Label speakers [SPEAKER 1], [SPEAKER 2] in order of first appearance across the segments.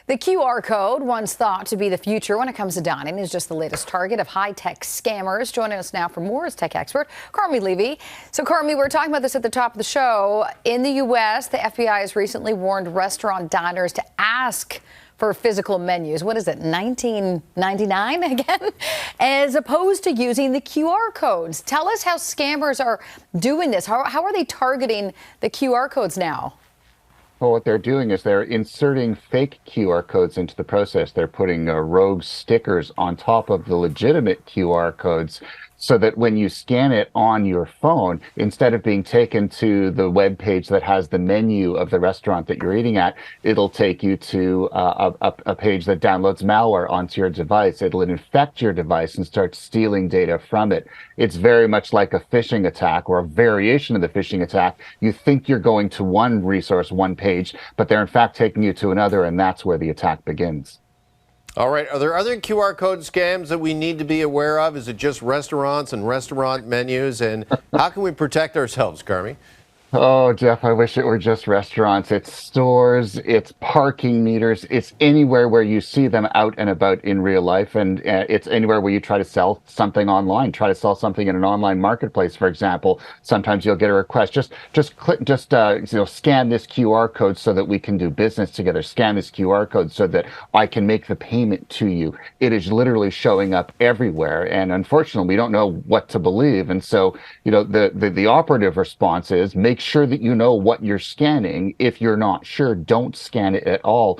[SPEAKER 1] The QR code, once thought to be the future when it comes to dining, is just the latest target of high-tech scammers. Joining us now for more is tech expert Carmi Levy. So, Carmi, we were talking about this at the top of the show. In the U.S., the FBI has recently warned restaurant diners to ask for physical menus. What is it, $19.99 again? As opposed to using the QR codes. Tell us how scammers are doing this. How are they targeting the QR codes now?
[SPEAKER 2] Well, what they're doing is they're inserting fake QR codes into the process. They're putting rogue stickers on top of the legitimate QR codes so that when you scan it on your phone, instead of being taken to the web page that has the menu of the restaurant that you're eating at, it'll take you to a page that downloads malware onto your device. It'll infect your device and start stealing data from it. It's very much like a phishing attack or a variation of the phishing attack. You think you're going to one resource, one page, but they're in fact taking you to another, and that's where the attack begins.
[SPEAKER 3] All right. Are there other QR code scams that we need to be aware of? Is it just restaurants and restaurant menus? And how can we protect ourselves, Carmi?
[SPEAKER 2] Oh, Jeff, I wish it were just restaurants. It's stores, it's parking meters, it's anywhere where you see them out and about in real life. And it's anywhere where you try to sell something online, try to sell something in an online marketplace, for example. Sometimes you'll get a request, scan this QR code so that we can do business together. Scan this QR code so that I can make the payment to you. It is literally showing up everywhere. And unfortunately, we don't know what to believe. And so, the operative response is make sure that you know what you're scanning. If you're not sure, don't scan it at all.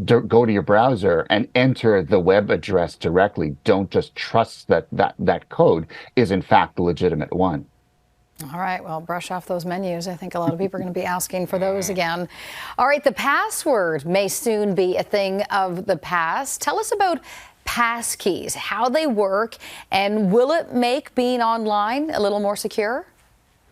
[SPEAKER 2] Go to your browser and enter the web address directly. Don't just trust that code is in fact the legitimate one.
[SPEAKER 1] All right, well, brush off those menus. I think a lot of people are going to be asking for those again. All right, the password may soon be a thing of the past. Tell us about passkeys, how they work, and will it make being online a little more secure?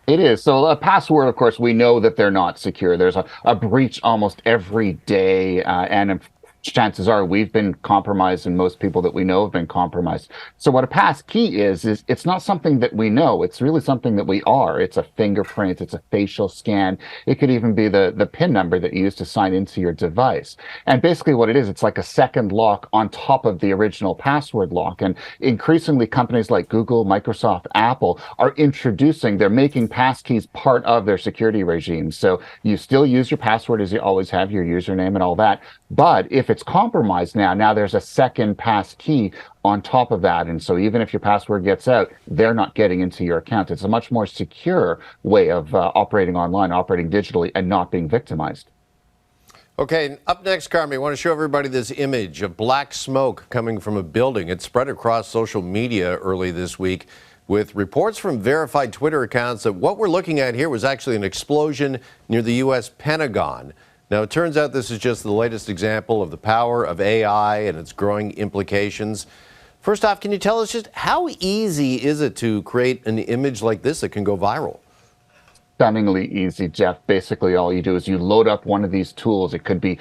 [SPEAKER 2] It is. So a password, of course, we know that they're not secure. There's a breach almost every day, and chances are we've been compromised and most people that we know have been compromised. So what a pass key is it's not something that we know. It's really something that we are. It's a fingerprint. It's a facial scan. It could even be the PIN number that you use to sign into your device. And basically what it is, it's like a second lock on top of the original password lock. And increasingly companies like Google, Microsoft, Apple they're making pass keys part of their security regime. So you still use your password as you always have, your username and all that. But if it's compromised now there's a second pass key on top of that. And so even if your password gets out, they're not getting into your account. It's a much more secure way of operating online, operating digitally, and not being victimized.
[SPEAKER 3] Okay, up next, Carmi, I want to show everybody this image of black smoke coming from a building. It spread across social media early this week with reports from verified Twitter accounts that what we're looking at here was actually an explosion near the U.S. Pentagon. Now, it turns out this is just the latest example of the power of AI and its growing implications. First off, can you tell us just how easy is it to create an image like this that can go viral?
[SPEAKER 2] Stunningly easy, Jeff. Basically, all you do is you load up one of these tools. It could be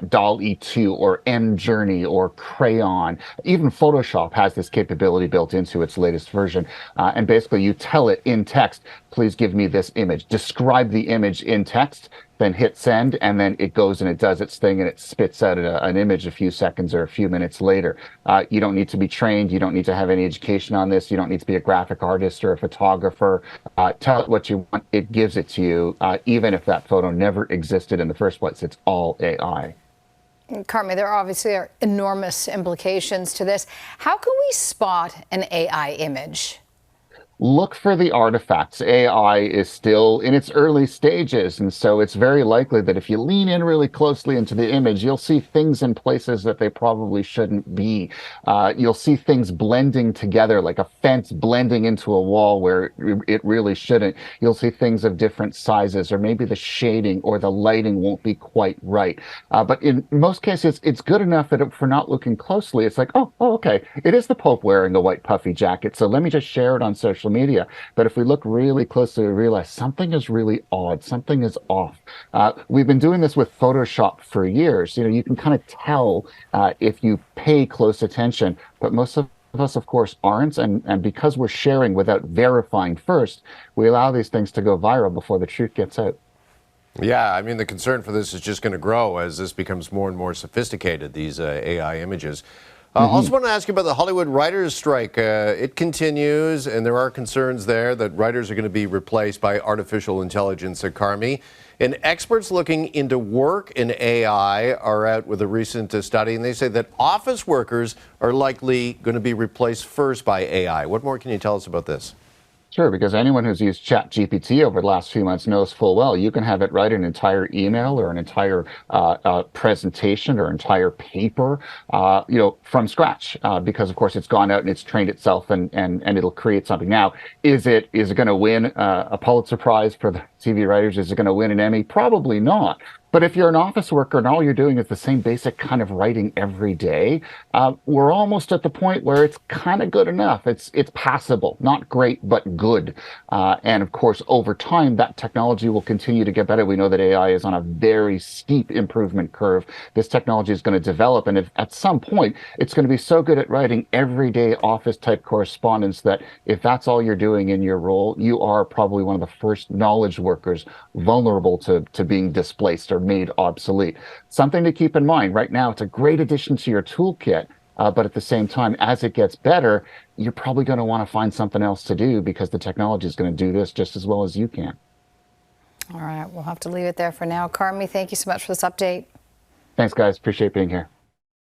[SPEAKER 2] DALL-E 2 or M-Journey or Crayon. Even Photoshop has this capability built into its latest version. And basically, you tell it in text, please give me this image. Describe the image in text, then hit send, and then it goes and it does its thing and it spits out an image a few seconds or a few minutes later. You don't need to be trained. You don't need to have any education on this. You don't need to be a graphic artist or a photographer. Tell it what you want. It gives it to you, even if that photo never existed in the first place. It's all AI.
[SPEAKER 1] Carmi, there obviously are enormous implications to this. How can we spot an AI image?
[SPEAKER 2] Look for the artifacts. AI is still in its early stages, and so it's very likely that if you lean in really closely into the image, you'll see things in places that they probably shouldn't be. You'll see things blending together, like a fence blending into a wall where it really shouldn't. You'll see things of different sizes, or maybe the shading or the lighting won't be quite right. But in most cases, it's good enough that if we're not looking closely, it's like, oh, okay, it is the Pope wearing a white puffy jacket, so let me just share it on social media. But if we look really closely, we realize something is really odd, something is off. We've been doing this with Photoshop for years. You can kind of tell if you pay close attention, but most of us, of course, aren't. And because we're sharing without verifying first, we allow these things to go viral before the truth gets out.
[SPEAKER 3] Yeah, I mean, the concern for this is just going to grow as this becomes more and more sophisticated, these AI images. Also want to ask you about the Hollywood writers' strike. It continues, and there are concerns there that writers are going to be replaced by artificial intelligence at Carmi. And experts looking into work in AI are out with a recent study, and they say that office workers are likely going to be replaced first by AI. What more can you tell us about this?
[SPEAKER 2] Sure, because anyone who's used ChatGPT over the last few months knows full well you can have it write an entire email or an entire presentation or entire paper, from scratch, because of course it's gone out and it's trained itself and it'll create something. Now, is it going to win a Pulitzer Prize for the TV writers? Is it going to win an Emmy? Probably not. But if you're an office worker and all you're doing is the same basic kind of writing every day, we're almost at the point where it's kind of good enough. It's passable, not great, but good. And of course, over time, that technology will continue to get better. We know that AI is on a very steep improvement curve. This technology is going to develop, and if at some point it's going to be so good at writing everyday office type correspondence that if that's all you're doing in your role, you are probably one of the first knowledge workers vulnerable to being displaced or made obsolete. Something to keep in mind. Right now, it's a great addition to your toolkit, but at the same time, as it gets better, you're probably going to want to find something else to do because the technology is going to do this just as well as you can.
[SPEAKER 1] All right, we'll have to leave it there for now. Carmi, thank you so much for this update.
[SPEAKER 2] Thanks, guys. Appreciate being here.